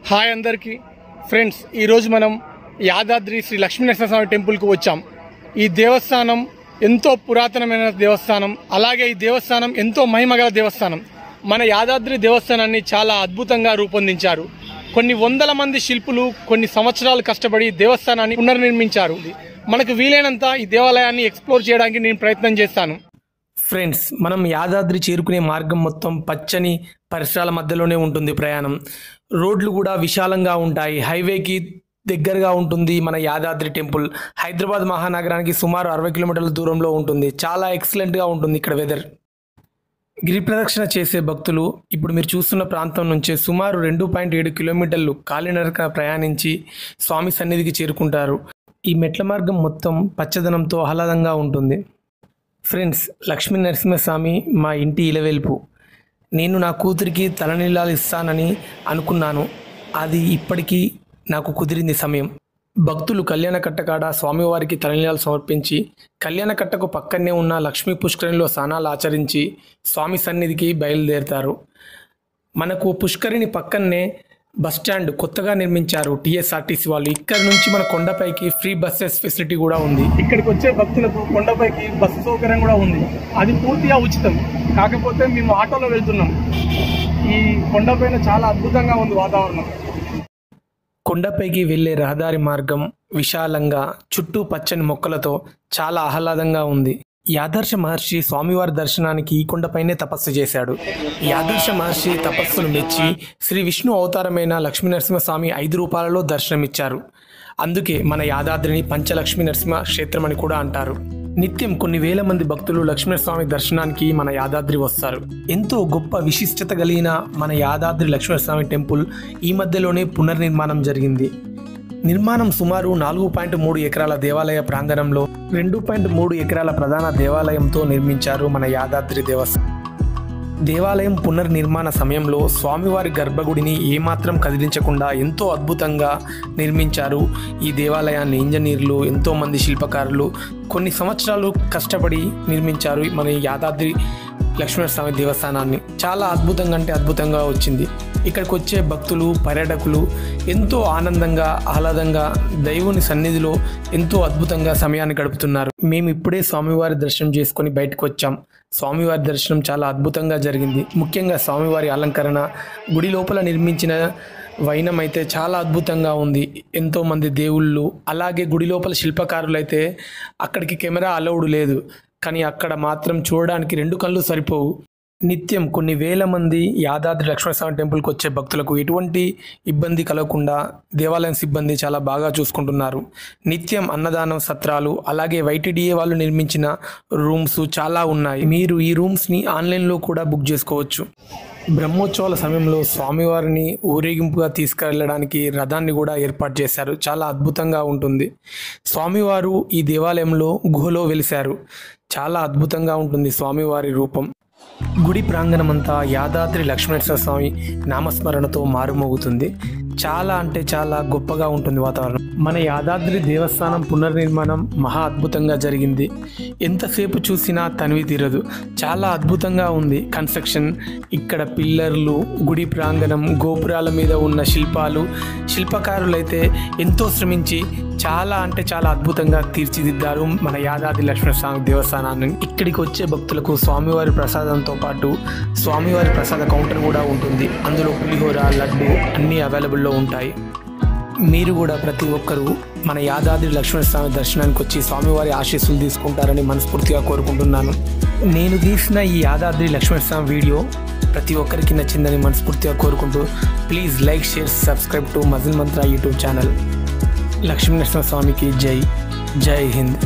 Hi అందరికీ friends, ఈరోజు మనం యాదాద్రి శ్రీ లక్ష్మీనరసింహస్వామి టెంపుల్కు వచ్చాం. ఈ దేవస్థానం ఎంతో పురాతనమైన దేవస్థానం, అలాగే ఈ దేవస్థానం ఎంతో మహిమగల దేవస్థానం. మన యాదాద్రి దేవస్థానాన్ని చాలా అద్భుతంగా రూపొందించారు. కొన్ని వందల మంది శిల్పులు కొన్ని సంవత్సరాలు కష్టపడి దేవస్థానాన్ని పునర్నిర్మించారు. మనకు వీలైనంత ఈ దేవాలయాన్ని ఎక్స్ప్లోర్ చేయడానికి నేను ప్రయత్నం చేస్తాను. ఫ్రెండ్స్, మనం యాదాద్రి చేరుకునే మార్గం మొత్తం పచ్చని పరిసరాల మధ్యలోనే ఉంటుంది. ప్రయాణం రోడ్లు కూడా విశాలంగా ఉంటాయి. హైవేకి దగ్గరగా ఉంటుంది మన యాదాద్రి టెంపుల్. హైదరాబాద్ మహానగరానికి సుమారు 60 కిలోమీటర్ల దూరంలో ఉంటుంది. చాలా ఎక్సలెంట్గా ఉంటుంది ఇక్కడ వెదర్. గిరి ప్రదక్షిణ చేసే భక్తులు ఇప్పుడు మీరు చూస్తున్న ప్రాంతం నుంచే సుమారు 2.7 కిలోమీటర్లు కాలినడక ప్రయాణించి స్వామి సన్నిధికి చేరుకుంటారు. ఈ మెట్ల మార్గం మొత్తం పచ్చదనంతో ఆహ్లాదంగా ఉంటుంది. ఫ్రెండ్స్, లక్ష్మీ నరసింహస్వామి మా ఇంటి ఇలవెల్పు. నేను నా కూతురికి తలనీలాలు ఇస్తానని అనుకున్నాను. అది ఇప్పటికీ నాకు కుదిరింది సమయం. భక్తులు కళ్యాణకట్ట కాడ స్వామివారికి తలనీలాలు సమర్పించి కళ్యాణకట్టకు పక్కనే ఉన్న లక్ష్మీ పుష్కరిణిలో స్నానాలు ఆచరించి స్వామి సన్నిధికి బయలుదేరుతారు. మనకు పుష్కరిణి పక్కనే బస్టాండ్ కొత్తగా నిర్మించారు టీఎస్ఆర్టీసీ వాళ్ళు. ఇక్కడ నుంచి మన కొండపైకి ఫ్రీ బస్సెస్ ఫెసిలిటీ కూడా ఉంది. ఇక్కడికి వచ్చే భక్తులకు కొండపైకి బస్సు సౌకర్యం కూడా ఉంది. అది పూర్తిగా ఉచితం. కాకపోతే మేము ఆటోలో వెళ్తున్నాం. ఈ కొండపైన చాలా అద్భుతంగా ఉంది వాతావరణం. కొండపైకి వెళ్ళే రహదారి మార్గం విశాలంగా చుట్టూ పచ్చని మొక్కలతో చాలా ఆహ్లాదంగా ఉంది. యాదర్శ మహర్షి స్వామివారి దర్శనానికి ఈ కొండపైనే తపస్సు చేశాడు. యాదర్శ మహర్షి తపస్సును మెచ్చి శ్రీ విష్ణు అవతారమైన లక్ష్మీ నరసింహస్వామి 5 రూపాలలో దర్శనమిచ్చారు. అందుకే మన యాదాద్రిని పంచలక్ష్మీ నరసింహ క్షేత్రం అని కూడా అంటారు. నిత్యం కొన్ని వేల మంది భక్తులు లక్ష్మీనరస్వామి దర్శనానికి మన యాదాద్రి వస్తారు. ఎంతో గొప్ప విశిష్టత కలిగిన మన యాదాద్రి లక్ష్మీనరస్వామి టెంపుల్ ఈ మధ్యలోనే పునర్నిర్మాణం జరిగింది. నిర్మాణం సుమారు 4.3 ఎకరాల దేవాలయ ప్రాంగణంలో 2.3 ఎకరాల ప్రధాన దేవాలయంతో నిర్మించారు మన యాదాద్రి దేవస్థానం. దేవాలయం పునర్నిర్మాణ సమయంలో స్వామివారి గర్భగుడిని ఏమాత్రం కదిలించకుండా ఎంతో అద్భుతంగా నిర్మించారు. ఈ దేవాలయాన్ని ఇంజనీర్లు, ఎంతోమంది శిల్పకారులు కొన్ని సంవత్సరాలు కష్టపడి నిర్మించారు మన యాదాద్రి లక్ష్మీనరస్వామి దేవస్థానాన్ని. చాలా అద్భుతంగా అంటే అద్భుతంగా వచ్చింది. ఇక్కడికి వచ్చే భక్తులు, పర్యాటకులు ఎంతో ఆనందంగా, ఆహ్లాదంగా దైవుని సన్నిధిలో ఎంతో అద్భుతంగా సమయాన్ని గడుపుతున్నారు. మేము ఇప్పుడే స్వామివారి దర్శనం చేసుకొని బయటకు వచ్చాం. స్వామివారి దర్శనం చాలా అద్భుతంగా జరిగింది. ముఖ్యంగా స్వామివారి అలంకరణ, గుడి లోపల నిర్మించిన వైనం అయితే చాలా అద్భుతంగా ఉంది. ఎంతోమంది దేవుళ్ళు, అలాగే గుడి లోపల శిల్పకారులు అయితే అక్కడికి కెమెరా అలౌడ్ లేదు, కానీ అక్కడ మాత్రం చూడడానికి 2 కళ్ళు సరిపోవు. నిత్యం కొన్ని వేల మంది యాదాద్రి లక్ష్మీనరసింహ టెంపుల్కి వచ్చే భక్తులకు ఎటువంటి ఇబ్బంది కలగకుండా దేవాలయం సిబ్బంది చాలా బాగా చూసుకుంటున్నారు. నిత్యం అన్నదానం, సత్రాలు, అలాగే వైటీడీఏ వాళ్ళు నిర్మించిన రూమ్స్ చాలా ఉన్నాయి. మీరు ఈ రూమ్స్ని ఆన్లైన్లో కూడా బుక్ చేసుకోవచ్చు. బ్రహ్మోత్సవాల సమయంలో స్వామివారిని ఊరేగింపుగా తీసుకెళ్లడానికి రథాన్ని కూడా ఏర్పాటు చేశారు. చాలా అద్భుతంగా ఉంటుంది. స్వామివారు ఈ దేవాలయంలో గుహలో వెలిశారు. చాలా అద్భుతంగా ఉంటుంది స్వామివారి రూపం. గుడి ప్రాంగణమంతా యాదాద్రి లక్ష్మీనరసింహస్వామి నామస్మరణతో మారుమోగుతుంది. చాలా అంటే చాలా గొప్పగా ఉంటుంది వాతావరణం. మన యాదాద్రి దేవస్థానం పునర్నిర్మాణం మహా అద్భుతంగా జరిగింది. ఎంతసేపు చూసినా తనివి తీరదు. చాలా అద్భుతంగా ఉంది కన్స్ట్రక్షన్. ఇక్కడ పిల్లర్లు, గుడి ప్రాంగణం, గోపురాల మీద ఉన్న శిల్పాలు, శిల్పకారులైతే ఎంతో శ్రమించి చాలా అంటే చాలా అద్భుతంగా తీర్చిదిద్దారు మన యాదాద్రి లక్ష్మీనరస్వామి దేవస్థానాన్ని. ఇక్కడికి వచ్చే భక్తులకు స్వామివారి ప్రసాదంతో పాటు స్వామివారి ప్రసాద కౌంటర్ కూడా ఉంటుంది. అందులో పులిహోర, లడ్డు అన్నీ అవైలబుల్లో ఉంటాయి. మీరు కూడా ప్రతి ఒక్కరూ మన యాదాద్రి లక్ష్మీనరస్వామి దర్శనానికి వచ్చి స్వామివారి ఆశీస్సులు తీసుకుంటారని మనస్ఫూర్తిగా కోరుకుంటున్నాను. నేను తీసిన ఈ యాదాద్రి లక్ష్మీనరస్వామి వీడియో ప్రతి ఒక్కరికి నచ్చిందని మనస్ఫూర్తిగా కోరుకుంటూ please like, share, subscribe to muscle Mantra YouTube channel. లక్ష్మీనరసింహస్వామికి జై. జై హింద్.